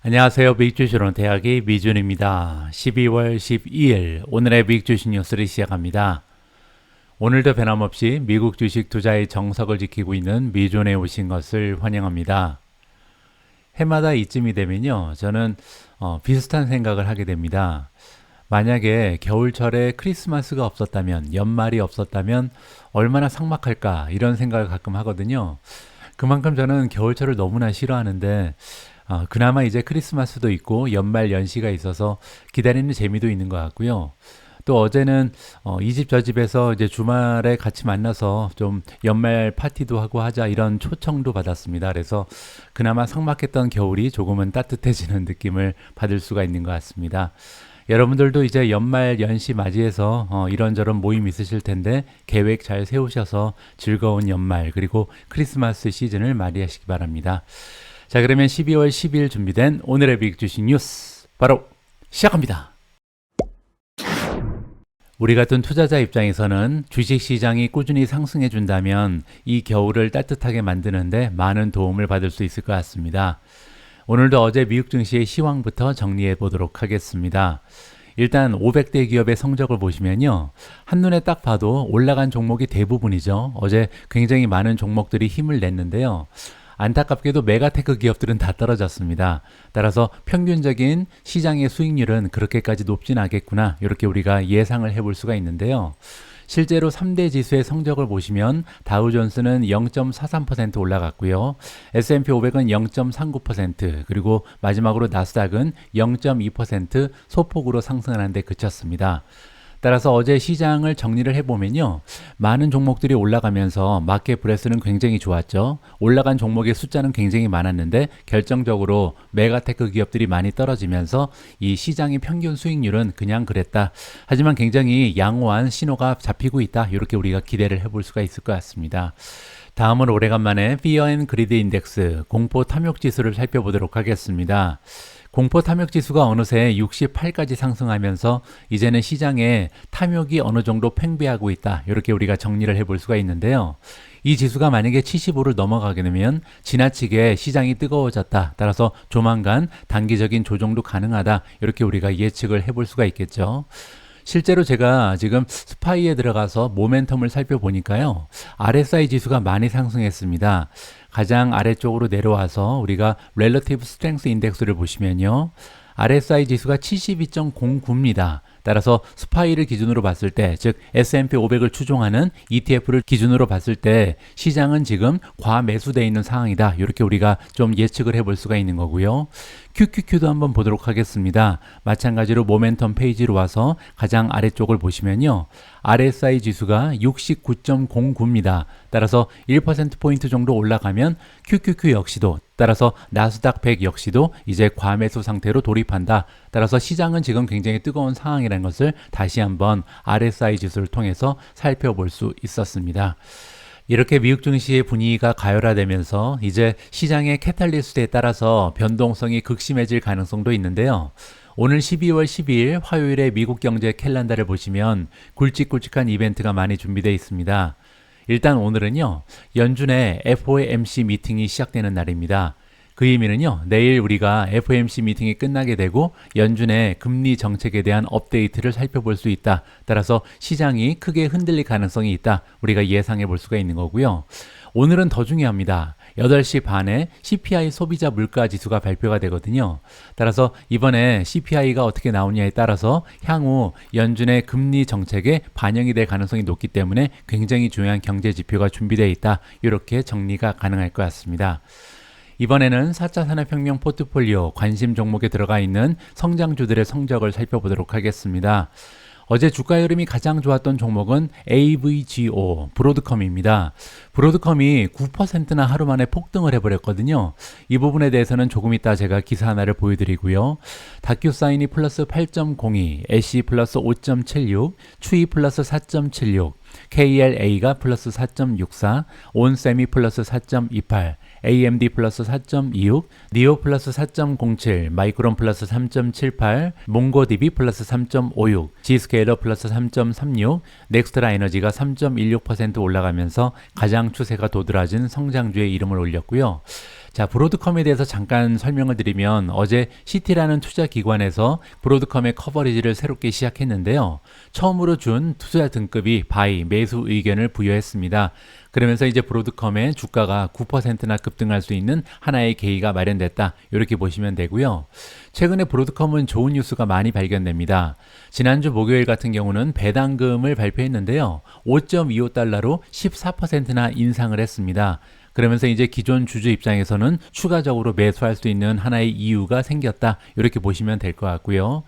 안녕하세요. 미국주식론 대학의 미준입니다. 12월 12일 오늘의 미국주식 뉴스를 시작합니다. 오늘도 변함없이 미국 주식 투자의 정석을 지키고 있는 미준에 오신 것을 환영합니다. 해마다 이쯤이 되면요, 저는 비슷한 생각을 하게 됩니다. 만약에 겨울철에 크리스마스가 없었다면, 연말이 없었다면 얼마나 삭막할까 이런 생각을 가끔 하거든요. 그만큼 저는 겨울철을 너무나 싫어하는데 그나마 이제 크리스마스도 있고 연말 연시가 있어서 기다리는 재미도 있는 것 같고요. 또 어제는 이 집 저 집에서 이제 주말에 같이 만나서 좀 연말 파티도 하고 하자 이런 초청도 받았습니다. 그래서 그나마 삭막했던 겨울이 조금은 따뜻해지는 느낌을 받을 수가 있는 것 같습니다. 여러분들도 이제 연말 연시 맞이해서 이런저런 모임 있으실 텐데 계획 잘 세우셔서 즐거운 연말 그리고 크리스마스 시즌을 맞이하시기 바랍니다. 자, 그러면 12월 10일 준비된 오늘의 미국 주식 뉴스 바로 시작합니다. 우리 같은 투자자 입장에서는 주식시장이 꾸준히 상승해 준다면 이 겨울을 따뜻하게 만드는데 많은 도움을 받을 수 있을 것 같습니다. 오늘도 어제 미국 증시의 시황부터 정리해 보도록 하겠습니다. 일단 500대 기업의 성적을 보시면요, 한눈에 딱 봐도 올라간 종목이 대부분이죠. 어제 굉장히 많은 종목들이 힘을 냈는데요. 안타깝게도 메가테크 기업들은 다 떨어졌습니다. 따라서 평균적인 시장의 수익률은 그렇게까지 높진 않겠구나, 이렇게 우리가 예상을 해볼 수가 있는데요. 실제로 3대 지수의 성적을 보시면 다우존스는 0.43% 올라갔고요. S&P 500은 0.39%, 그리고 마지막으로 나스닥은 0.2% 소폭으로 상승하는 데 그쳤습니다. 따라서 어제 시장을 정리를 해보면요, 많은 종목들이 올라가면서 마켓 브레스는 굉장히 좋았죠. 올라간 종목의 숫자는 굉장히 많았는데 결정적으로 메가테크 기업들이 많이 떨어지면서 이 시장의 평균 수익률은 그냥 그랬다. 하지만 굉장히 양호한 신호가 잡히고 있다, 이렇게 우리가 기대를 해볼 수가 있을 것 같습니다. 다음은 오래간만에 Fear and Greed 인덱스 공포 탐욕 지수를 살펴보도록 하겠습니다. 공포 탐욕 지수가 어느새 68까지 상승하면서 이제는 시장에 탐욕이 어느 정도 팽배하고 있다, 이렇게 우리가 정리를 해볼 수가 있는데요. 이 지수가 만약에 75를 넘어가게 되면 지나치게 시장이 뜨거워졌다, 따라서 조만간 단기적인 조정도 가능하다, 이렇게 우리가 예측을 해볼 수가 있겠죠. 실제로 제가 지금 스파이에 들어가서 모멘텀을 살펴보니까요, RSI 지수가 많이 상승했습니다. 가장 아래쪽으로 내려와서 우리가 Relative Strength 인덱스를 보시면요, RSI 지수가 72.09입니다. 따라서 스파이를 기준으로 봤을 때, 즉 S&P 500을 추종하는 ETF를 기준으로 봤을 때 시장은 지금 과매수되어 있는 상황이다, 이렇게 우리가 좀 예측을 해볼 수가 있는 거고요. QQQ도 한번 보도록 하겠습니다. 마찬가지로 모멘텀 페이지로 와서 가장 아래쪽을 보시면요, RSI 지수가 69.09입니다. 따라서 1%포인트 정도 올라가면 QQQ 역시도, 따라서 나스닥 100 역시도 이제 과매수 상태로 돌입한다. 따라서 시장은 지금 굉장히 뜨거운 상황이라는 것을 다시 한번 RSI 지수를 통해서 살펴볼 수 있었습니다. 이렇게 미국 증시의 분위기가 가열화되면서 이제 시장의 캐탈리스트에 따라서 변동성이 극심해질 가능성도 있는데요. 오늘 12월 12일 화요일에 미국 경제 캘린더를 보시면 굵직굵직한 이벤트가 많이 준비되어 있습니다. 일단 오늘은요, 연준의 FOMC 미팅이 시작되는 날입니다. 그 의미는요, 내일 우리가 FOMC 미팅이 끝나게 되고 연준의 금리 정책에 대한 업데이트를 살펴볼 수 있다. 따라서 시장이 크게 흔들릴 가능성이 있다, 우리가 예상해 볼 수가 있는 거고요. 오늘은 더 중요합니다. 8시 반에 CPI 소비자 물가 지수가 발표가 되거든요. 따라서 이번에 CPI가 어떻게 나오냐에 따라서 향후 연준의 금리 정책에 반영이 될 가능성이 높기 때문에 굉장히 중요한 경제 지표가 준비되어 있다, 이렇게 정리가 가능할 것 같습니다. 이번에는 4차 산업혁명 포트폴리오 관심 종목에 들어가 있는 성장주들의 성적을 살펴보도록 하겠습니다. 어제 주가 흐름이 가장 좋았던 종목은 AVGO, 브로드컴입니다. 브로드컴이 9%나 하루 만에 폭등을 해버렸거든요. 이 부분에 대해서는 조금 이따 제가 기사 하나를 보여드리고요. 다큐사인이 플러스 8.02, 애쉬 플러스 5.76, 추이 플러스 4.76, KLA가 플러스 4.64, 온세미 플러스 4.28, AMD 플러스 4.26, 니오 플러스 4.07, 마이크론 플러스 3.78, 몽고DB 플러스 3.56, G스케일러 플러스 3.36, 넥스트라 에너지가 3.16% 올라가면서 가장 추세가 도드라진 성장주의 이름을 올렸고요. 자, 브로드컴에 대해서 잠깐 설명을 드리면 어제 시티라는 투자 기관에서 브로드컴의 커버리지를 새롭게 시작했는데요. 처음으로 준 투자 등급이 바이, 매수 의견을 부여했습니다. 그러면서 이제 브로드컴의 주가가 9%나 급등할 수 있는 하나의 계기가 마련됐다. 이렇게 보시면 되고요. 최근에 브로드컴은 좋은 뉴스가 많이 발견됩니다. 지난주 목요일 같은 경우는 배당금을 발표했는데요. 5.25달러로 14%나 인상을 했습니다. 그러면서 이제 기존 주주 입장에서는 추가적으로 매수할 수 있는 하나의 이유가 생겼다. 이렇게 보시면 될 것 같고요.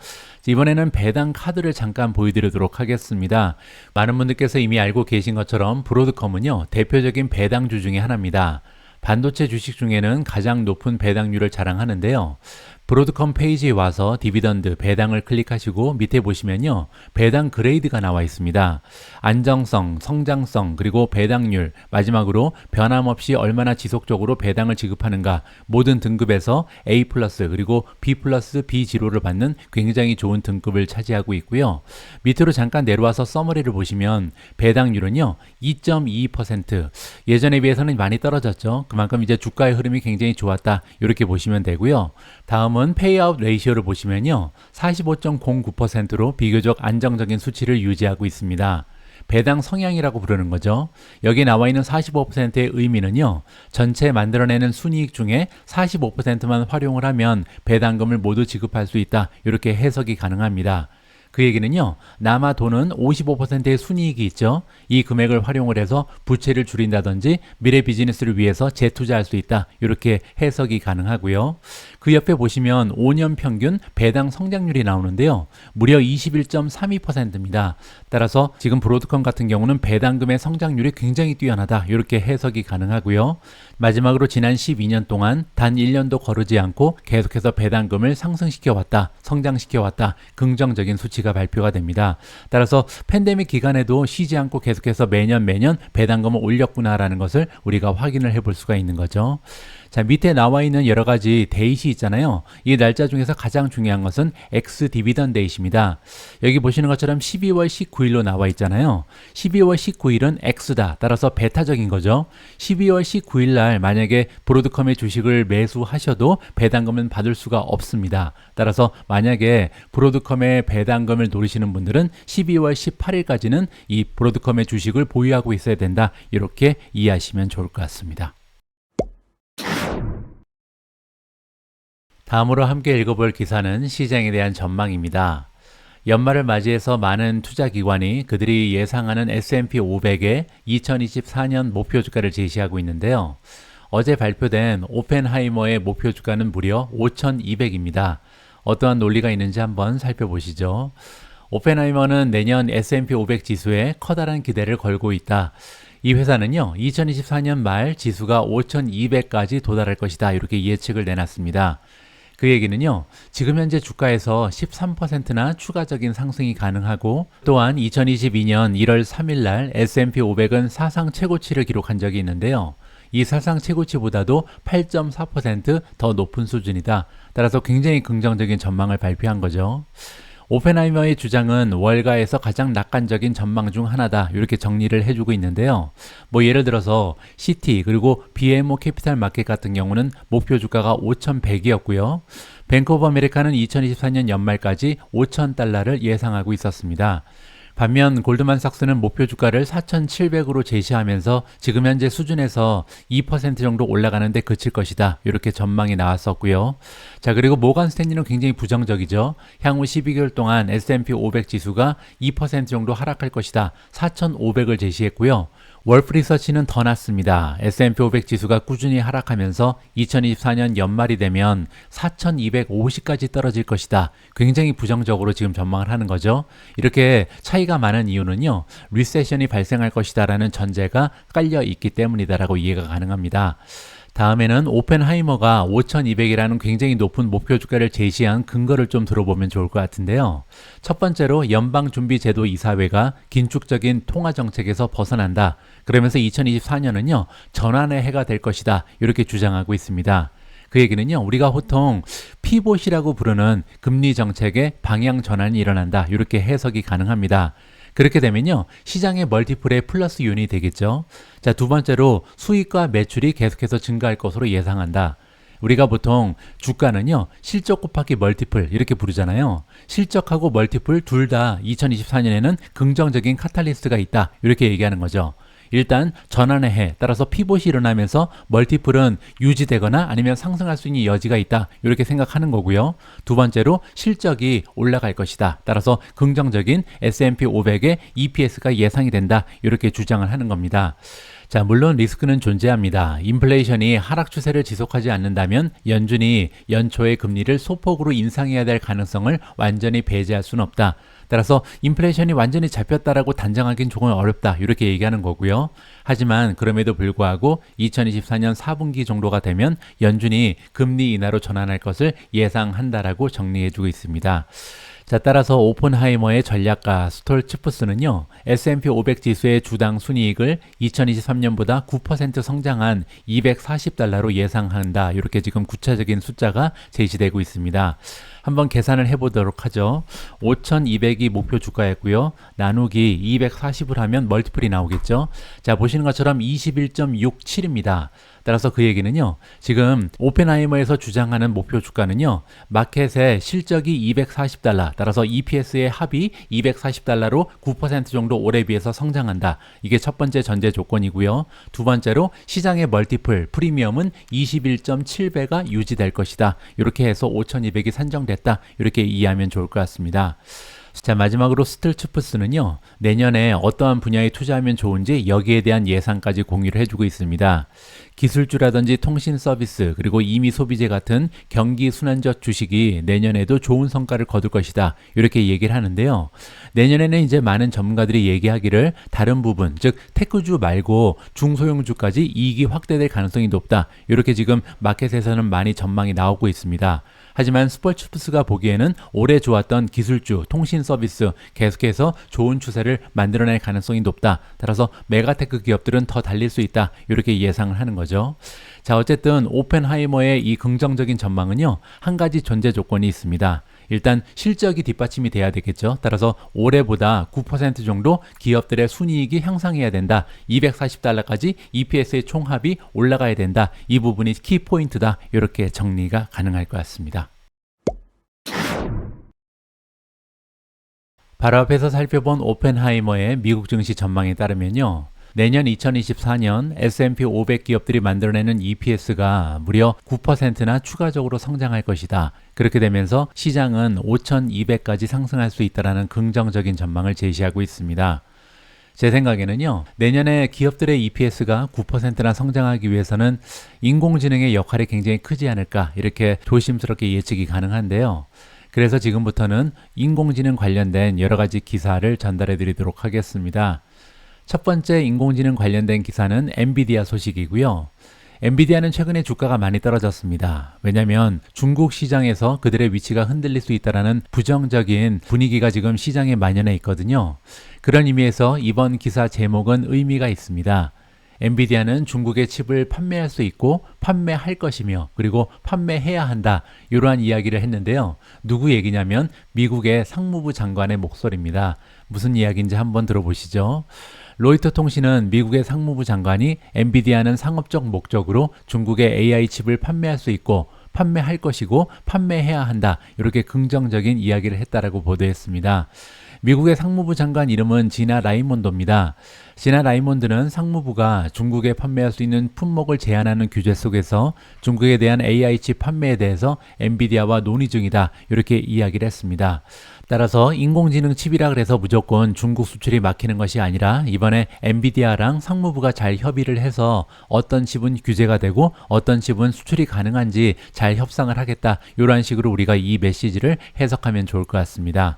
이번에는 배당 카드를 잠깐 보여드리도록 하겠습니다. 많은 분들께서 이미 알고 계신 것처럼 브로드컴은요, 대표적인 배당주 중에 하나입니다. 반도체 주식 중에는 가장 높은 배당률을 자랑하는데요. 브로드컴 페이지에 와서 디비던드 배당을 클릭하시고 밑에 보시면요, 배당 그레이드가 나와 있습니다. 안정성, 성장성, 그리고 배당률, 마지막으로 변함없이 얼마나 지속적으로 배당을 지급하는가, 모든 등급에서 A+, 그리고 B+, B0를 받는 굉장히 좋은 등급을 차지하고 있고요. 밑으로 잠깐 내려와서 서머리를 보시면 배당률은요, 2.22%, 예전에 비해서는 많이 떨어졌죠. 그만큼 이제 주가의 흐름이 굉장히 좋았다. 이렇게 보시면 되고요. 다음은 페이아웃 레이시오를 보시면요, 45.09%로 비교적 안정적인 수치를 유지하고 있습니다. 배당 성향이라고 부르는 거죠. 여기 나와 있는 45%의 의미는요, 전체 만들어내는 순이익 중에 45%만 활용을 하면 배당금을 모두 지급할 수 있다. 이렇게 해석이 가능합니다. 그 얘기는요, 남아 도는 55%의 순이익이 있죠. 이 금액을 활용을 해서 부채를 줄인다든지 미래 비즈니스를 위해서 재투자할 수 있다. 이렇게 해석이 가능하고요. 그 옆에 보시면 5년 평균 배당 성장률이 나오는데요. 무려 21.32%입니다. 따라서 지금 브로드컴 같은 경우는 배당금의 성장률이 굉장히 뛰어나다. 이렇게 해석이 가능하고요. 마지막으로 지난 12년 동안 단 1년도 거르지 않고 계속해서 배당금을 상승시켜왔다, 성장시켜왔다, 긍정적인 수치가 발표가 됩니다. 따라서 팬데믹 기간에도 쉬지 않고 계속해서 매년 배당금을 올렸구나라는 것을 우리가 확인을 해볼 수가 있는 거죠. 자, 밑에 나와 있는 여러 가지 데이시 있잖아요. 이 날짜 중에서 가장 중요한 것은 엑스 디비던 데이시입니다. 여기 보시는 것처럼 12월 19일로 나와 있잖아요. 12월 19일은 X다. 따라서 베타적인 거죠. 12월 19일 날 만약에 브로드컴의 주식을 매수하셔도 배당금은 받을 수가 없습니다. 따라서 만약에 브로드컴의 배당금을 노리시는 분들은 12월 18일까지는 이 브로드컴의 주식을 보유하고 있어야 된다. 이렇게 이해하시면 좋을 것 같습니다. 다음으로 함께 읽어볼 기사는 시장에 대한 전망입니다. 연말을 맞이해서 많은 투자기관이 그들이 예상하는 S&P 500의 2024년 목표 주가를 제시하고 있는데요. 어제 발표된 오펜하이머의 목표 주가는 무려 5,200입니다. 어떠한 논리가 있는지 한번 살펴보시죠. 오펜하이머는 내년 S&P 500 지수에 커다란 기대를 걸고 있다. 이 회사는요, 2024년 말 지수가 5,200까지 도달할 것이다. 이렇게 예측을 내놨습니다. 그 얘기는요, 지금 현재 주가에서 13%나 추가적인 상승이 가능하고, 또한 2022년 1월 3일 날 S&P 500은 사상 최고치를 기록한 적이 있는데요. 이 사상 최고치보다도 8.4% 더 높은 수준이다. 따라서 굉장히 긍정적인 전망을 발표한 거죠. 오펜하이머의 주장은 월가에서 가장 낙관적인 전망 중 하나다. 이렇게 정리를 해주고 있는데요. 뭐 예를 들어서 CT 그리고 BMO 캐피탈 마켓 같은 경우는 목표 주가가 5,100이었고요. 뱅크 오브 아메리카는 2024년 연말까지 5,000달러를 예상하고 있었습니다. 반면 골드만삭스는 목표 주가를 4,700으로 제시하면서 지금 현재 수준에서 2% 정도 올라가는데 그칠 것이다. 이렇게 전망이 나왔었고요. 자, 그리고 모건 스탠리는 굉장히 부정적이죠. 향후 12개월 동안 S&P 500 지수가 2% 정도 하락할 것이다. 4,500을 제시했고요. 월프 리서치는 더 낮습니다. S&P 500 지수가 꾸준히 하락하면서 2024년 연말이 되면 4,250까지 떨어질 것이다. 굉장히 부정적으로 지금 전망을 하는 거죠. 이렇게 차이가 많은 이유는요, 리세션이 발생할 것이다 라는 전제가 깔려 있기 때문이다라고 이해가 가능합니다. 다음에는 오펜하이머가 5,200이라는 굉장히 높은 목표 주가를 제시한 근거를 좀 들어보면 좋을 것 같은데요. 첫 번째로 연방준비제도 이사회가 긴축적인 통화정책에서 벗어난다. 그러면서 2024년은요, 전환의 해가 될 것이다. 이렇게 주장하고 있습니다. 그 얘기는요, 우리가 보통 피봇이라고 부르는 금리 정책의 방향 전환이 일어난다. 이렇게 해석이 가능합니다. 그렇게 되면요, 시장의 멀티플의 플러스 요인이 되겠죠. 자, 두 번째로 수익과 매출이 계속해서 증가할 것으로 예상한다. 우리가 보통 주가는요, 실적 곱하기 멀티플 이렇게 부르잖아요. 실적하고 멀티플 둘 다 2024년에는 긍정적인 카탈리스트가 있다, 이렇게 얘기하는 거죠. 일단 전환의 해 따라서 피봇이 일어나면서 멀티플은 유지되거나 아니면 상승할 수 있는 여지가 있다, 이렇게 생각하는 거고요. 두 번째로 실적이 올라갈 것이다, 따라서 긍정적인 S&P 500의 EPS가 예상이 된다, 이렇게 주장을 하는 겁니다. 자, 물론 리스크는 존재합니다. 인플레이션이 하락 추세를 지속하지 않는다면 연준이 연초에 금리를 소폭으로 인상해야 될 가능성을 완전히 배제할 수는 없다. 따라서 인플레이션이 완전히 잡혔다라고 단정하기는 조금 어렵다, 이렇게 얘기하는 거고요. 하지만 그럼에도 불구하고 2024년 4분기 정도가 되면 연준이 금리 인하로 전환할 것을 예상한다라고 정리해주고 있습니다. 자, 따라서 오펜하이머의 전략가 스톨츠푸스는요, S&P 500 지수의 주당 순이익을 2023년보다 9% 성장한 240달러로 예상한다, 이렇게 지금 구체적인 숫자가 제시되고 있습니다. 한번 계산을 해보도록 하죠. 5,200이 목표 주가였고요. 나누기 240을 하면 멀티플이 나오겠죠. 자, 보시는 것처럼 21.67입니다. 따라서 그 얘기는요, 지금 오펜하이머에서 주장하는 목표 주가는요, 마켓의 실적이 240달러, 따라서 EPS의 합이 240달러로 9% 정도 올해 비해서 성장한다. 이게 첫 번째 전제 조건이고요. 두 번째로 시장의 멀티플, 프리미엄은 21.7배가 유지될 것이다. 이렇게 해서 5,200이 산정됐다, 이렇게 이해하면 좋을 것 같습니다. 자, 마지막으로 스틸츠푸스는요, 내년에 어떠한 분야에 투자하면 좋은지 여기에 대한 예상까지 공유를 해주고 있습니다. 기술주라든지 통신 서비스, 그리고 이미 소비재 같은 경기 순환적 주식이 내년에도 좋은 성과를 거둘 것이다, 이렇게 얘기를 하는데요. 내년에는 이제 많은 전문가들이 얘기하기를 다른 부분, 즉 테크주 말고 중소형주까지 이익이 확대될 가능성이 높다, 이렇게 지금 마켓에서는 많이 전망이 나오고 있습니다. 하지만 스폴츠푸스가 보기에는 올해 좋았던 기술주, 통신 서비스 계속해서 좋은 추세를 만들어낼 가능성이 높다. 따라서 메가테크 기업들은 더 달릴 수 있다, 이렇게 예상을 하는 거죠. 자, 어쨌든 오펜하이머의 이 긍정적인 전망은요, 한 가지 전제 조건이 있습니다. 일단 실적이 뒷받침이 돼야 되겠죠. 따라서 올해보다 9% 정도 기업들의 순이익이 향상해야 된다. 240달러까지 EPS의 총합이 올라가야 된다. 이 부분이 키포인트다. 이렇게 정리가 가능할 것 같습니다. 바로 앞에서 살펴본 오펜하이머의 미국 증시 전망에 따르면요, 내년 2024년 S&P 500 기업들이 만들어내는 EPS가 무려 9%나 추가적으로 성장할 것이다. 그렇게 되면서 시장은 5,200까지 상승할 수 있다는 긍정적인 전망을 제시하고 있습니다. 제 생각에는요, 내년에 기업들의 EPS가 9%나 성장하기 위해서는 인공지능의 역할이 굉장히 크지 않을까, 이렇게 조심스럽게 예측이 가능한데요. 그래서 지금부터는 인공지능 관련된 여러 가지 기사를 전달해 드리도록 하겠습니다. 첫 번째 인공지능 관련된 기사는 엔비디아 소식이고요. 엔비디아는 최근에 주가가 많이 떨어졌습니다. 왜냐하면 중국 시장에서 그들의 위치가 흔들릴 수 있다는 부정적인 분위기가 지금 시장에 만연해 있거든요. 그런 의미에서 이번 기사 제목은 의미가 있습니다. 엔비디아는 중국의 칩을 판매할 수 있고 판매할 것이며 그리고 판매해야 한다, 이러한 이야기를 했는데요. 누구 얘기냐면 미국의 상무부 장관의 목소리입니다. 무슨 이야기인지 한번 들어보시죠. 로이터 통신은 미국의 상무부 장관이 엔비디아는 상업적 목적으로 중국의 AI 칩을 판매할 수 있고 판매할 것이고 판매해야 한다, 이렇게 긍정적인 이야기를 했다라고 보도했습니다. 미국의 상무부 장관 이름은 지나 라이몬도입니다. 지나 라이몬드는 상무부가 중국에 판매할 수 있는 품목을 제한하는 규제 속에서 중국에 대한 AI 칩 판매에 대해서 엔비디아와 논의 중이다, 이렇게 이야기를 했습니다. 따라서 인공지능 칩이라 그래서 무조건 중국 수출이 막히는 것이 아니라 이번에 엔비디아랑 상무부가 잘 협의를 해서 어떤 칩은 규제가 되고 어떤 칩은 수출이 가능한지 잘 협상을 하겠다, 이런 식으로 우리가 이 메시지를 해석하면 좋을 것 같습니다.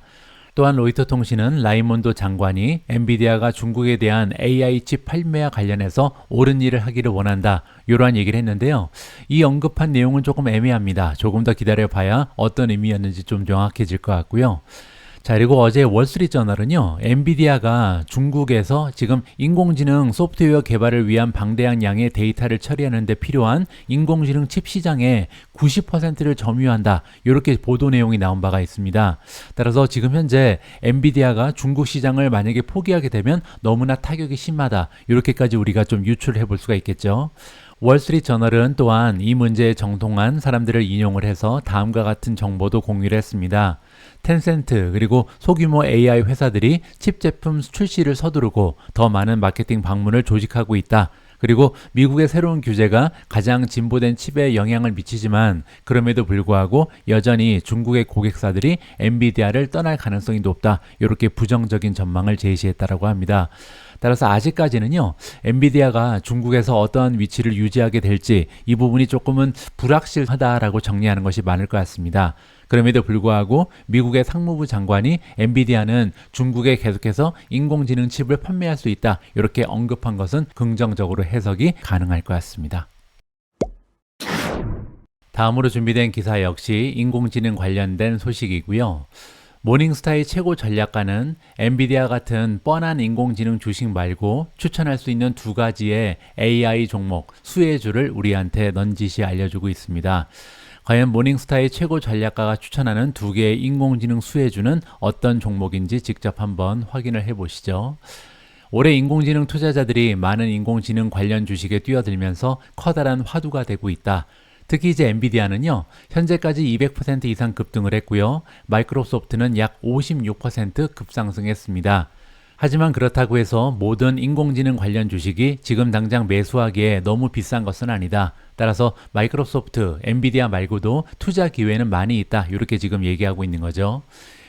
또한 로이터 통신은 라이몬도 장관이 엔비디아가 중국에 대한 AI 칩 판매와 관련해서 옳은 일을 하기를 원한다, 이러한 얘기를 했는데요. 이 언급한 내용은 조금 애매합니다. 조금 더 기다려봐야 어떤 의미였는지 좀 명확해질 것 같고요. 자, 그리고 어제 월스트리트저널은요, 엔비디아가 중국에서 지금 인공지능 소프트웨어 개발을 위한 방대한 양의 데이터를 처리하는 데 필요한 인공지능 칩 시장의 90%를 점유한다. 이렇게 보도 내용이 나온 바가 있습니다. 따라서 지금 현재 엔비디아가 중국 시장을 만약에 포기하게 되면 너무나 타격이 심하다. 이렇게까지 우리가 좀 유출을 해볼 수가 있겠죠. 월스트리트저널은 또한 이 문제에 정통한 사람들을 인용을 해서 다음과 같은 정보도 공유를 했습니다. 텐센트 그리고 소규모 AI 회사들이 칩 제품 출시를 서두르고 더 많은 마케팅 방문을 조직하고 있다. 그리고 미국의 새로운 규제가 가장 진보된 칩에 영향을 미치지만 그럼에도 불구하고 여전히 중국의 고객사들이 엔비디아를 떠날 가능성이 높다. 이렇게 부정적인 전망을 제시했다라고 합니다. 따라서 아직까지는요, 엔비디아가 중국에서 어떠한 위치를 유지하게 될지 이 부분이 조금은 불확실하다라고 정리하는 것이 많을 것 같습니다. 그럼에도 불구하고 미국의 상무부 장관이 엔비디아는 중국에 계속해서 인공지능 칩을 판매할 수 있다. 이렇게 언급한 것은 긍정적으로 해석이 가능할 것 같습니다. 다음으로 준비된 기사 역시 인공지능 관련된 소식이고요. 모닝스타의 최고 전략가는 엔비디아 같은 뻔한 인공지능 주식 말고 추천할 수 있는 두 가지의 AI 종목, 수혜주를 우리한테 넌지시 알려주고 있습니다. 과연 모닝스타의 최고 전략가가 추천하는 두 개의 인공지능 수혜주는 어떤 종목인지 직접 한번 확인을 해보시죠. 올해 인공지능 투자자들이 많은 인공지능 관련 주식에 뛰어들면서 커다란 화두가 되고 있다. 특히 이제 엔비디아는요, 현재까지 200% 이상 급등을 했고요. 마이크로소프트는 약 56% 급상승했습니다. 하지만 그렇다고 해서 모든 인공지능 관련 주식이 지금 당장 매수하기에 너무 비싼 것은 아니다. 따라서 마이크로소프트, 엔비디아 말고도 투자 기회는 많이 있다. 이렇게 지금 얘기하고 있는 거죠.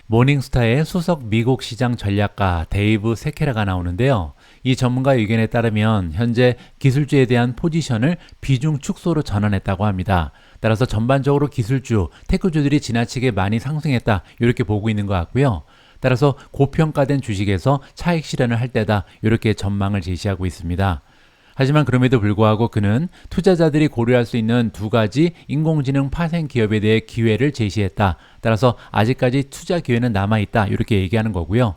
모닝스타의 수석 미국 시장 전략가 데이브 세케라가 나오는데요. 이 전문가 의견에 따르면 현재 기술주에 대한 포지션을 비중 축소로 전환했다고 합니다. 따라서 전반적으로 기술주, 테크주들이 지나치게 많이 상승했다. 이렇게 보고 있는 것 같고요. 따라서 고평가된 주식에서 차익 실현을 할 때다. 이렇게 전망을 제시하고 있습니다. 하지만 그럼에도 불구하고 그는 투자자들이 고려할 수 있는 두 가지 인공지능 파생 기업에 대해 기회를 제시했다. 따라서 아직까지 투자 기회는 남아있다. 이렇게 얘기하는 거고요.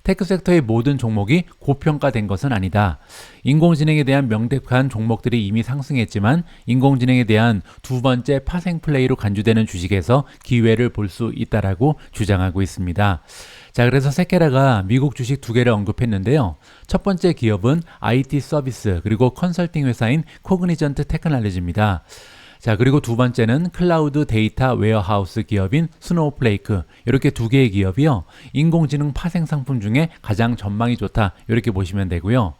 테크 섹터의 모든 종목이 고평가된 것은 아니다. 인공지능에 대한 명백한 종목들이 이미 상승했지만 인공지능에 대한 두 번째 파생 플레이로 간주되는 주식에서 기회를 볼 수 있다라고 주장하고 있습니다. 자, 그래서 세케라가 미국 주식 두 개를 언급했는데요. 첫 번째 기업은 IT 서비스 그리고 컨설팅 회사인 코그니전트 테크놀로지입니다. 자, 그리고 두 번째는 클라우드 데이터 웨어하우스 기업인 스노우플레이크. 이렇게 두 개의 기업이요, 인공지능 파생 상품 중에 가장 전망이 좋다. 이렇게 보시면 되고요.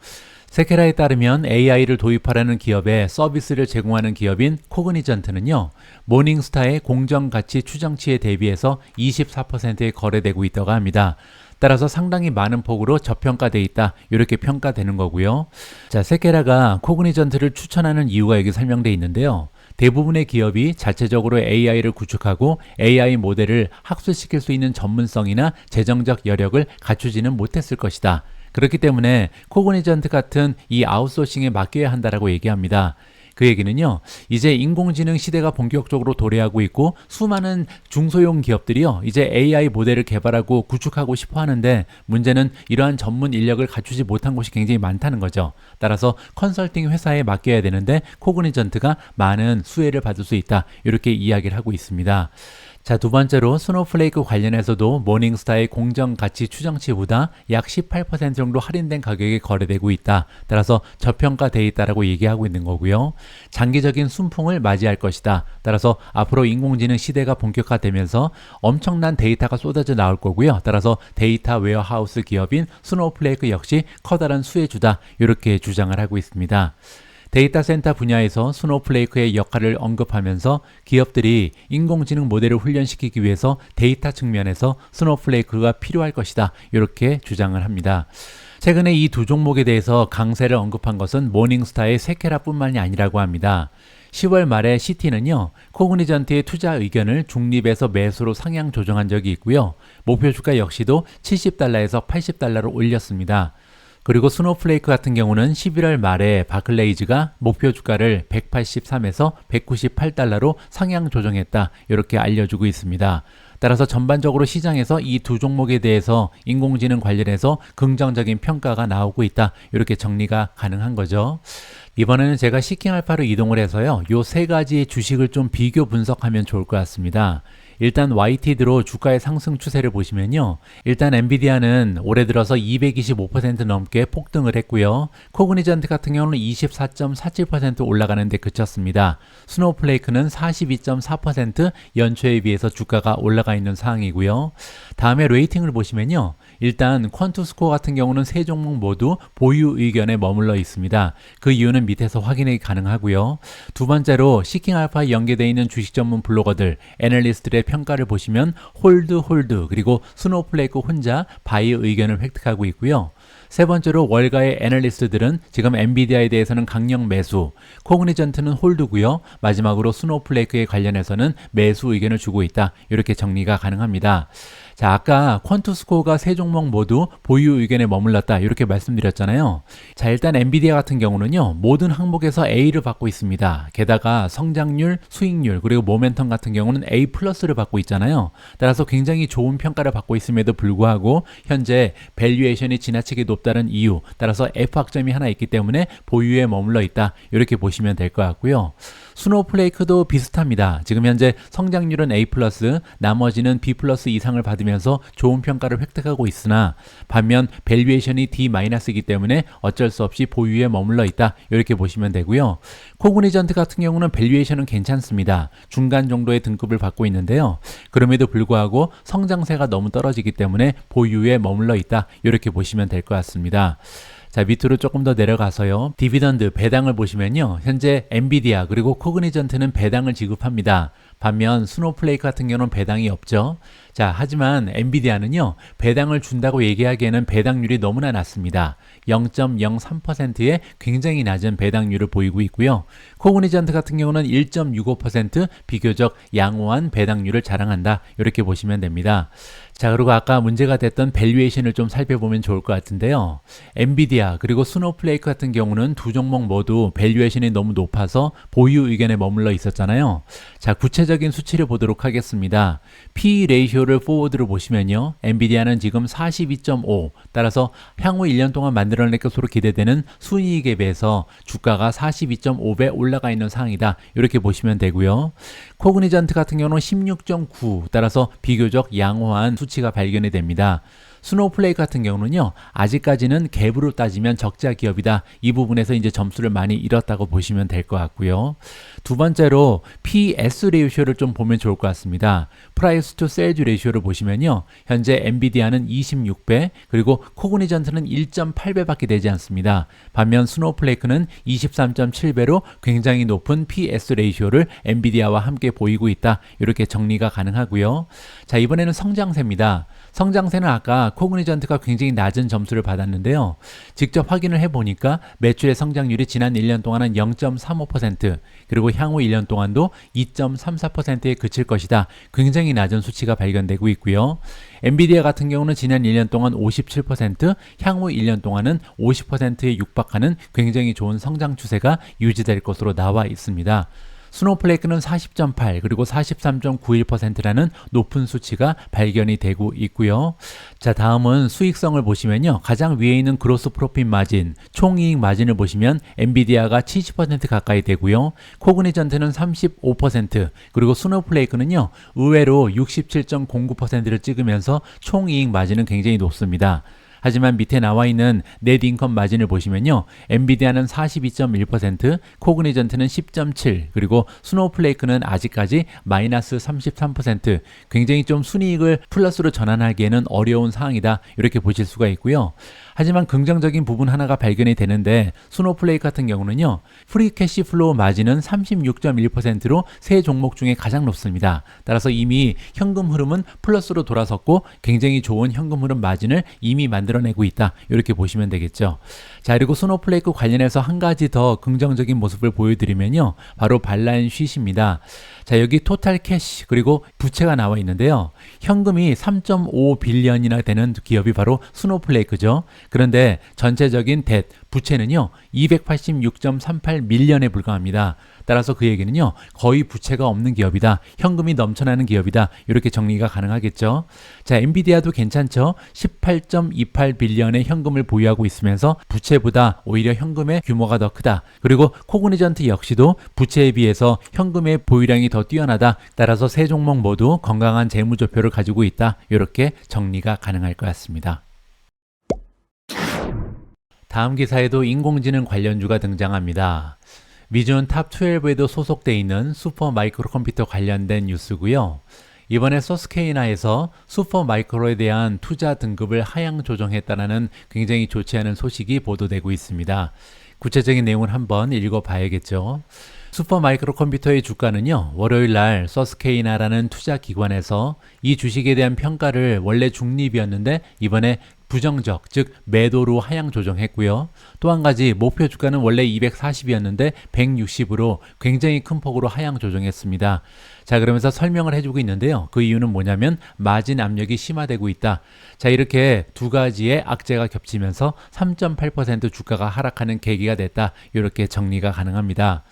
세케라에 따르면 AI를 도입하려는 기업에 서비스를 제공하는 기업인 코그니전트는요, 모닝스타의 공정가치 추정치에 대비해서 24%에 거래되고 있다고 합니다. 따라서 상당히 많은 폭으로 저평가되어 있다. 이렇게 평가되는 거고요. 자, 세케라가 코그니전트를 추천하는 이유가 여기 설명되어 있는데요. 대부분의 기업이 자체적으로 AI를 구축하고 AI 모델을 학습시킬 수 있는 전문성이나 재정적 여력을 갖추지는 못했을 것이다. 그렇기 때문에 코그니전트 같은 이 아웃소싱에 맡겨야 한다라고 얘기합니다. 그 얘기는요, 이제 인공지능 시대가 본격적으로 도래하고 있고 수많은 중소형 기업들이요, 이제 AI 모델을 개발하고 구축하고 싶어 하는데 문제는 이러한 전문 인력을 갖추지 못한 곳이 굉장히 많다는 거죠. 따라서 컨설팅 회사에 맡겨야 되는데 코그니전트가 많은 수혜를 받을 수 있다. 이렇게 이야기를 하고 있습니다. 자, 두 번째로 스노우플레이크 관련해서도 모닝스타의 공정가치 추정치보다 약 18% 정도 할인된 가격에 거래되고 있다. 따라서 저평가되어 있다라고 얘기하고 있는 거고요. 장기적인 순풍을 맞이할 것이다. 따라서 앞으로 인공지능 시대가 본격화되면서 엄청난 데이터가 쏟아져 나올 거고요. 따라서 데이터 웨어하우스 기업인 스노우플레이크 역시 커다란 수혜주다. 이렇게 주장을 하고 있습니다. 데이터 센터 분야에서 스노우플레이크의 역할을 언급하면서 기업들이 인공지능 모델을 훈련시키기 위해서 데이터 측면에서 스노우플레이크가 필요할 것이다. 이렇게 주장을 합니다. 최근에 이 두 종목에 대해서 강세를 언급한 것은 모닝스타의 세케라뿐만이 아니라고 합니다. 10월 말에 시티는요, 코그니전트의 투자 의견을 중립에서 매수로 상향 조정한 적이 있고요. 목표 주가 역시도 70달러에서 80달러로 올렸습니다. 그리고 스노우플레이크 같은 경우는 11월 말에 바클레이즈가 목표 주가를 183에서 198달러로 상향 조정했다. 이렇게 알려주고 있습니다. 따라서 전반적으로 시장에서 이 두 종목에 대해서 인공지능 관련해서 긍정적인 평가가 나오고 있다. 이렇게 정리가 가능한 거죠. 이번에는 제가 시킹알파로 이동을 해서요. 요 세 가지의 주식을 좀 비교 분석하면 좋을 것 같습니다. 일단 YTD로 주가의 상승 추세를 보시면요. 일단 엔비디아는 올해 들어서 225% 넘게 폭등을 했고요. 코그니전트 같은 경우는 24.47% 올라가는 데 그쳤습니다. 스노우플레이크는 42.4% 연초에 비해서 주가가 올라가 있는 상황이고요. 다음에 레이팅을 보시면요. 일단 퀀투스코어 같은 경우는 세 종목 모두 보유 의견에 머물러 있습니다. 그 이유는 밑에서 확인이 가능하고요. 두 번째로 시킹알파에 연계되어 있는 주식 전문 블로거들, 애널리스트들의 평가를 보시면 홀드 그리고 스노우플레이크 혼자 바이 의견을 획득하고 있고요. 세 번째로 월가의 애널리스트들은 지금 엔비디아에 대해서는 강력 매수, 코그니전트는 홀드고요. 마지막으로 스노우플레이크에 관련해서는 매수 의견을 주고 있다. 이렇게 정리가 가능합니다. 자, 아까 퀀투스코어가 세 종목 모두 보유 의견에 머물렀다 이렇게 말씀드렸잖아요. 자, 일단 엔비디아 같은 경우는요, 모든 항목에서 A를 받고 있습니다. 게다가 성장률, 수익률, 그리고 모멘텀 같은 경우는 A 플러스를 받고 있잖아요. 따라서 굉장히 좋은 평가를 받고 있음에도 불구하고 현재 밸류에이션이 지나치게 높다는 이유, 따라서 F 학점이 하나 있기 때문에 보유에 머물러 있다 이렇게 보시면 될 것 같고요. 스노우플레이크도 비슷합니다. 지금 현재 성장률은 A 플러스, 나머지는 B 플러스 이상을 받으면서 좋은 평가를 획득하고 있으나 반면 밸류에이션이 D 마이너스이기 때문에 어쩔 수 없이 보유에 머물러 있다 이렇게 보시면 되고요. 코그니전트 같은 경우는 밸류에이션은 괜찮습니다. 중간 정도의 등급을 받고 있는데요. 그럼에도 불구하고 성장세가 너무 떨어지기 때문에 보유에 머물러 있다 이렇게 보시면 될 것 같습니다. 자, 밑으로 조금 더 내려가서요. 디비던드, 배당을 보시면요. 현재 엔비디아 그리고 코그니전트는 배당을 지급합니다. 반면 스노우플레이크 같은 경우는 배당이 없죠. 자, 하지만 엔비디아는요. 배당을 준다고 얘기하기에는 배당률이 너무나 낮습니다. 0.03%의 굉장히 낮은 배당률을 보이고 있고요. 코그니전트 같은 경우는 1.65% 비교적 양호한 배당률을 자랑한다. 이렇게 보시면 됩니다. 자, 그리고 아까 문제가 됐던 밸류에이션을 좀 살펴보면 좋을 것 같은데요. 엔비디아 그리고 스노우플레이크 같은 경우는 두 종목 모두 밸류에이션이 너무 높아서 보유 의견에 머물러 있었잖아요. 자, 구체적인 수치를 보도록 하겠습니다. P 레이쇼를 포워드로 보시면요. 엔비디아는 지금 42.5, 따라서 향후 1년 동안 만들어낼 것으로 기대되는 순이익에 비해서 주가가 42.5배 올라가 있는 상황이다. 이렇게 보시면 되고요. 코그니전트 같은 경우는 16.9, 따라서 비교적 양호한 수치가 발견이 됩니다. 스노우플레이크 같은 경우는요, 아직까지는 갭으로 따지면 적자 기업이다. 이 부분에서 이제 점수를 많이 잃었다고 보시면 될 것 같고요. 두 번째로 PS 레이쇼를 좀 보면 좋을 것 같습니다. 프라이스 투 세일즈 레이쇼를 보시면요, 현재 엔비디아는 26배, 그리고 코그니전트는 1.8배밖에 되지 않습니다. 반면 스노우플레이크는 23.7배로 굉장히 높은 PS 레이쇼를 엔비디아와 함께 보이고 있다. 이렇게 정리가 가능하고요. 자, 이번에는 성장세입니다. 성장세는 아까 코그니전트가 굉장히 낮은 점수를 받았는데요. 직접 확인을 해보니까 매출의 성장률이 지난 1년 동안은 0.35%, 그리고 향후 1년 동안도 2.34%에 그칠 것이다. 굉장히 낮은 수치가 발견되고 있고요. 엔비디아 같은 경우는 지난 1년 동안 57%, 향후 1년 동안은 50%에 육박하는 굉장히 좋은 성장 추세가 유지될 것으로 나와 있습니다. 스노우플레이크는 40.8 그리고 43.91%라는 높은 수치가 발견이 되고 있고요. 자, 다음은 수익성을 보시면요. 가장 위에 있는 그로스 프로핏 마진, 총이익 마진을 보시면 엔비디아가 70% 가까이 되고요. 코그니전트는 35%, 그리고 스노우플레이크는요. 의외로 67.09%를 찍으면서 총이익 마진은 굉장히 높습니다. 하지만 밑에 나와 있는 넷 인컴 마진을 보시면요. 엔비디아는 42.1%, 코그니전트는 10.7, 그리고 스노우플레이크는 아직까지 마이너스 33%, 굉장히 좀 순이익을 플러스로 전환하기에는 어려운 상황이다. 이렇게 보실 수가 있고요. 하지만 긍정적인 부분 하나가 발견이 되는데 스노우플레이크 같은 경우는요. 프리 캐시 플로우 마진은 36.1%로 세 종목 중에 가장 높습니다. 따라서 이미 현금 흐름은 플러스로 돌아섰고 굉장히 좋은 현금 흐름 마진을 이미 만들어내고 있다. 이렇게 보시면 되겠죠. 자, 그리고 스노플레이크 관련해서 한 가지 더 긍정적인 모습을 보여드리면요. 바로 발란시트입니다. 자, 여기 토탈 캐시 그리고 부채가 나와 있는데요. 현금이 3.5 빌리언이나 되는 기업이 바로 스노플레이크죠. 그런데 전체적인 뎃, 부채는요. 286.38 밀리언에 불과합니다. 따라서 그 얘기는요. 거의 부채가 없는 기업이다. 현금이 넘쳐나는 기업이다. 이렇게 정리가 가능하겠죠. 자, 엔비디아도 괜찮죠. 18.28 빌리언의 현금을 보유하고 있으면서 부채보다 오히려 현금의 규모가 더 크다. 그리고 코그니전트 역시도 부채에 비해서 현금의 보유량이 더 뛰어나다. 따라서 세 종목 모두 건강한 재무제표를 가지고 있다. 이렇게 정리가 가능할 것 같습니다. 다음 기사에도 인공지능 관련주가 등장합니다. 미준 탑 12에도 소속돼 있는 슈퍼 마이크로 컴퓨터 관련된 뉴스고요. 이번에 서스케이나에서 슈퍼 마이크로에 대한 투자 등급을 하향 조정했다는 굉장히 좋지 않은 소식이 보도되고 있습니다. 구체적인 내용을 한번 읽어봐야겠죠. 슈퍼 마이크로 컴퓨터의 주가는요, 월요일 날 서스케이나라는 투자 기관에서 이 주식에 대한 평가를 원래 중립이었는데 이번에 부정적, 즉 매도로 하향 조정했고요. 또 한 가지 목표 주가는 원래 240이었는데 160으로 굉장히 큰 폭으로 하향 조정했습니다. 자, 그러면서 설명을 해주고 있는데요. 그 이유는 뭐냐면 마진 압력이 심화되고 있다. 자, 이렇게 두 가지의 악재가 겹치면서 3.8% 주가가 하락하는 계기가 됐다. 이렇게 정리가 가능합니다.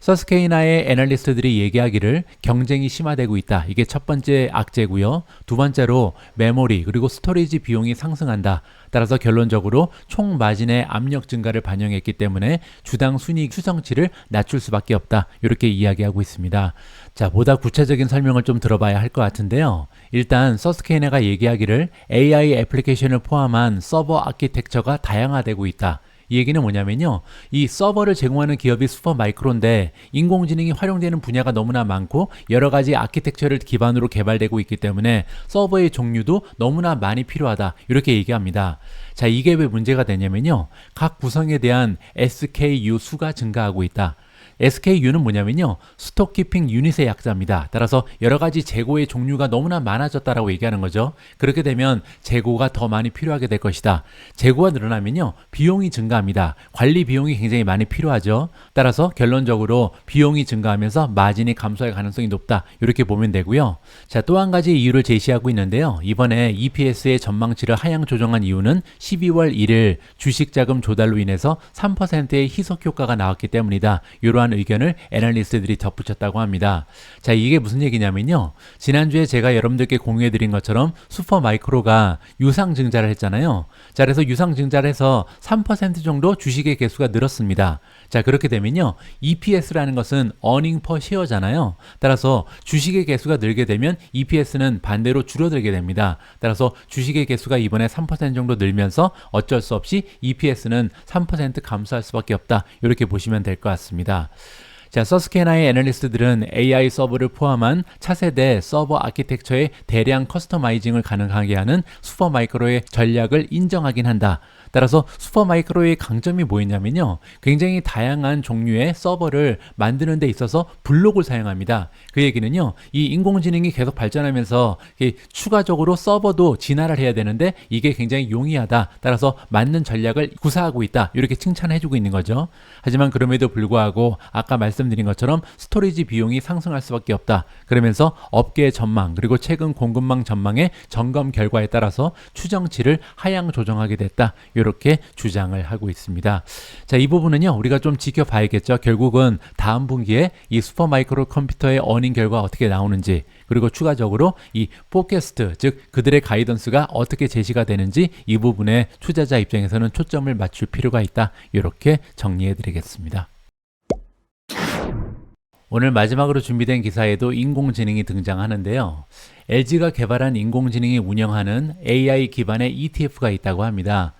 서스케이나의 애널리스트들이 얘기하기를 경쟁이 심화되고 있다. 이게 첫 번째 악재고요. 두 번째로 메모리 그리고 스토리지 비용이 상승한다. 따라서 결론적으로 총 마진의 압력 증가를 반영했기 때문에 주당 순이익 추정치를 낮출 수밖에 없다. 이렇게 이야기하고 있습니다. 자, 보다 구체적인 설명을 좀 들어봐야 할 것 같은데요. 일단 서스케이나가 얘기하기를 AI 애플리케이션을 포함한 서버 아키텍처가 다양화되고 있다. 이 얘기는 뭐냐면요. 이 서버를 제공하는 기업이 슈퍼 마이크로인데 인공지능이 활용되는 분야가 너무나 많고 여러 가지 아키텍처를 기반으로 개발되고 있기 때문에 서버의 종류도 너무나 많이 필요하다. 이렇게 얘기합니다. 자, 이게 왜 문제가 되냐면요. 각 구성에 대한 SKU 수가 증가하고 있다. SKU는 뭐냐면요. 스톡 키핑 유닛의 약자입니다. 따라서 여러 가지 재고의 종류가 너무나 많아졌다라고 얘기하는 거죠. 그렇게 되면 재고가 더 많이 필요하게 될 것이다. 재고가 늘어나면요. 비용이 증가합니다. 관리 비용이 굉장히 많이 필요하죠. 따라서 결론적으로 비용이 증가하면서 마진이 감소할 가능성이 높다. 이렇게 보면 되고요. 자, 또 한 가지 이유를 제시하고 있는데요. 이번에 EPS의 전망치를 하향 조정한 이유는 12월 1일 주식자금 조달로 인해서 3%의 희석 효과가 나왔기 때문이다. 이러한 의견을 애널리스트들이 덧붙였다고 합니다. 자, 이게 무슨 얘기냐면요. 지난주에 제가 여러분들께 공유해드린 것처럼 슈퍼 마이크로가 유상증자를 했잖아요. 자, 그래서 유상증자를 해서 3% 정도 주식의 개수가 늘었습니다. 자, 그렇게 되면요. EPS라는 것은 earning per share잖아요. 따라서 주식의 개수가 늘게 되면 EPS는 반대로 줄어들게 됩니다. 따라서 주식의 개수가 이번에 3% 정도 늘면서 어쩔 수 없이 EPS는 3% 감소할 수밖에 없다. 이렇게 보시면 될 것 같습니다. 자, 서스케이나의 애널리스트들은 AI 서버를 포함한 차세대 서버 아키텍처의 대량 커스터마이징을 가능하게 하는 슈퍼마이크로의 전략을 인정하긴 한다. 따라서 슈퍼마이크로의 강점이 뭐였냐면요. 굉장히 다양한 종류의 서버를 만드는 데 있어서 블록을 사용합니다. 그 얘기는요. 이 인공지능이 계속 발전하면서 추가적으로 서버도 진화를 해야 되는데 이게 굉장히 용이하다. 따라서 맞는 전략을 구사하고 있다. 이렇게 칭찬해주고 있는 거죠. 하지만 그럼에도 불구하고 아까 말씀드린 것처럼 스토리지 비용이 상승할 수밖에 없다. 그러면서 업계의 전망 그리고 최근 공급망 전망의 점검 결과에 따라서 추정치를 하향 조정하게 됐다. 이렇게 주장을 하고 있습니다. 자, 이 부분은요. 우리가 좀 지켜봐야겠죠. 결국은 다음 분기에 이 슈퍼 마이크로 컴퓨터의 어닝 결과 어떻게 나오는지 그리고 추가적으로 이 포캐스트 즉 그들의 가이던스가 어떻게 제시가 되는지 이 부분에 투자자 입장에서는 초점을 맞출 필요가 있다. 이렇게 정리해 드리겠습니다. 오늘 마지막으로 준비된 기사에도 인공지능이 등장하는데요. LG가 개발한 인공지능이 운영하는 AI 기반의 ETF가 있다고 합니다.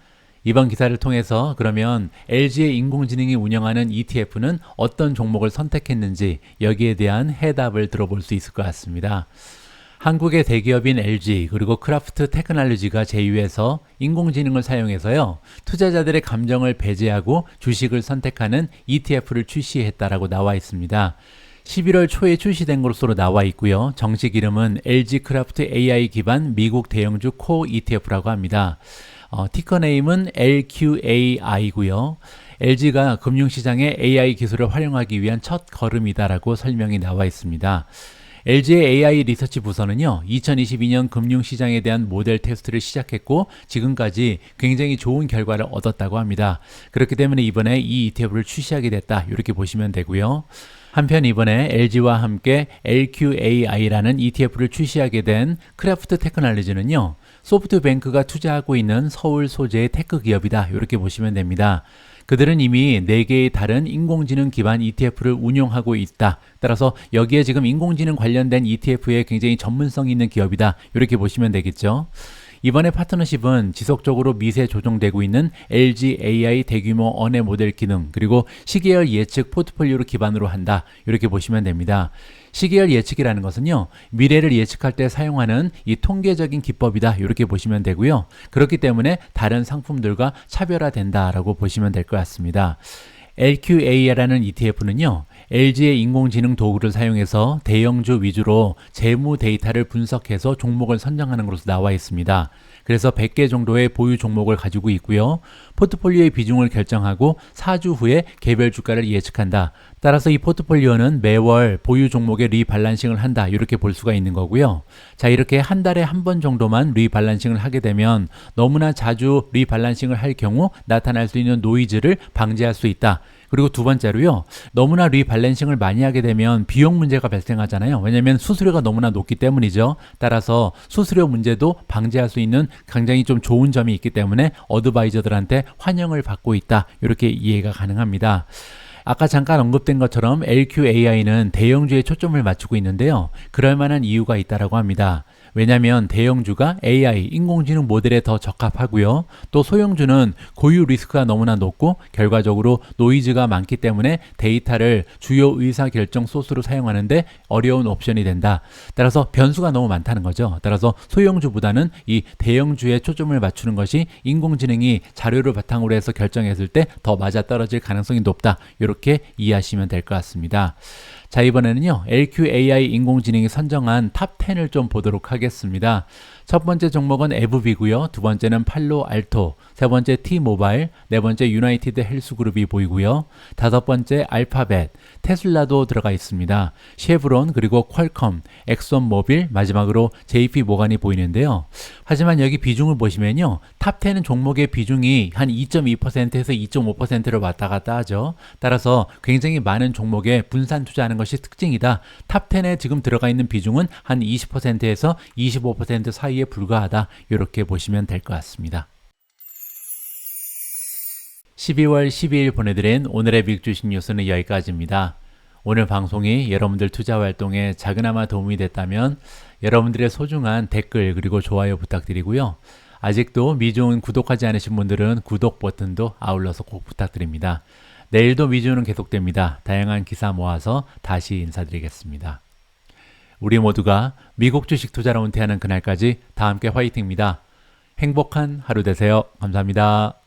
이번 기사를 통해서 그러면 LG의 인공지능이 운영하는 ETF는 어떤 종목을 선택했는지 여기에 대한 해답을 들어볼 수 있을 것 같습니다. 한국의 대기업인 LG 그리고 크라프트 테크놀로지가 제휴해서 인공지능을 사용해서요. 투자자들의 감정을 배제하고 주식을 선택하는 ETF를 출시했다라고 나와 있습니다. 11월 초에 출시된 것으로 나와 있고요. 정식 이름은 LG 크라프트 AI 기반 미국 대형주 코어 ETF라고 합니다. 티커 네임은 LQAI고요. LG가 금융시장에 AI 기술을 활용하기 위한 첫 걸음이다라고 설명이 나와 있습니다. LG의 AI 리서치 부서는요, 2022년 금융시장에 대한 모델 테스트를 시작했고 지금까지 굉장히 좋은 결과를 얻었다고 합니다. 그렇기 때문에 이번에 이 ETF를 출시하게 됐다, 이렇게 보시면 되고요. 한편 이번에 LG와 함께 LQAI라는 ETF를 출시하게 된 크래프트 테크놀로지는요, 소프트뱅크가 투자하고 있는 서울 소재의 테크 기업이다, 이렇게 보시면 됩니다. 그들은 이미 4개의 다른 인공지능 기반 ETF를 운용하고 있다. 따라서 여기에 지금 인공지능 관련된 ETF에 굉장히 전문성 있는 기업이다, 이렇게 보시면 되겠죠. 이번에 파트너십은 지속적으로 미세 조정되고 있는 LG AI 대규모 언해 모델 기능, 그리고 시계열 예측 포트폴리오를 기반으로 한다, 이렇게 보시면 됩니다. 시계열 예측이라는 것은요, 미래를 예측할 때 사용하는 이 통계적인 기법이다, 이렇게 보시면 되고요. 그렇기 때문에 다른 상품들과 차별화된다라고 보시면 될 것 같습니다. LQA라는 ETF는요, LG의 인공지능 도구를 사용해서 대형주 위주로 재무 데이터를 분석해서 종목을 선정하는 것으로 나와 있습니다. 그래서 100개 정도의 보유 종목을 가지고 있고요. 포트폴리오의 비중을 결정하고 4주 후에 개별 주가를 예측한다. 따라서 이 포트폴리오는 매월 보유 종목의 리밸런싱을 한다, 이렇게 볼 수가 있는 거고요. 자, 이렇게 한 달에 한 번 정도만 리밸런싱을 하게 되면 너무나 자주 리밸런싱을 할 경우 나타날 수 있는 노이즈를 방지할 수 있다. 그리고 두 번째로요, 너무나 리밸런싱을 많이 하게 되면 비용 문제가 발생하잖아요. 왜냐하면 수수료가 너무나 높기 때문이죠. 따라서 수수료 문제도 방지할 수 있는 굉장히 좀 좋은 점이 있기 때문에 어드바이저들한테 환영을 받고 있다, 이렇게 이해가 가능합니다. 아까 잠깐 언급된 것처럼 LQAI는 대형주에 초점을 맞추고 있는데요, 그럴 만한 이유가 있다라고 합니다. 왜냐하면 대형주가 AI, 인공지능 모델에 더 적합하고요. 또 소형주는 고유 리스크가 너무나 높고 결과적으로 노이즈가 많기 때문에 데이터를 주요 의사결정 소스로 사용하는데 어려운 옵션이 된다. 따라서 변수가 너무 많다는 거죠. 따라서 소형주보다는 이 대형주에 초점을 맞추는 것이 인공지능이 자료를 바탕으로 해서 결정했을 때 더 맞아떨어질 가능성이 높다, 이렇게 이해하시면 될 것 같습니다. 자, 이번에는요, LQAI 인공지능이 선정한 탑 10을 좀 보도록 하겠습니다. 첫 번째 종목은 에브비고요. 두 번째는 팔로알토, 세 번째 T모바일, 네 번째 유나이티드 헬스그룹이 보이고요. 다섯 번째 알파벳, 테슬라도 들어가 있습니다. 쉐브론, 그리고 퀄컴, 엑손모빌, 마지막으로 JP모간이 보이는데요. 하지만 여기 비중을 보시면요, 탑 10은 종목의 비중이 한 2.2%에서 2.5%를 왔다 갔다 하죠. 따라서 굉장히 많은 종목에 분산 투자하는 것이 특징이다. 탑 10에 지금 들어가 있는 비중은 한 20%에서 25% 사이에 불과하다, 이렇게 보시면 될 것 같습니다. 12월 12일 보내드린 오늘의 미국 주식 뉴스는 여기까지입니다. 오늘 방송이 여러분들 투자 활동에 작은아마 도움이 됐다면 여러분들의 소중한 댓글 그리고 좋아요 부탁드리고요. 아직도 미주는 구독하지 않으신 분들은 구독 버튼도 아울러서 꼭 부탁드립니다. 내일도 미주는 계속됩니다. 다양한 기사 모아서 다시 인사드리겠습니다. 우리 모두가 미국 주식 투자로 은퇴하는 그날까지 다 함께 화이팅입니다. 행복한 하루 되세요. 감사합니다.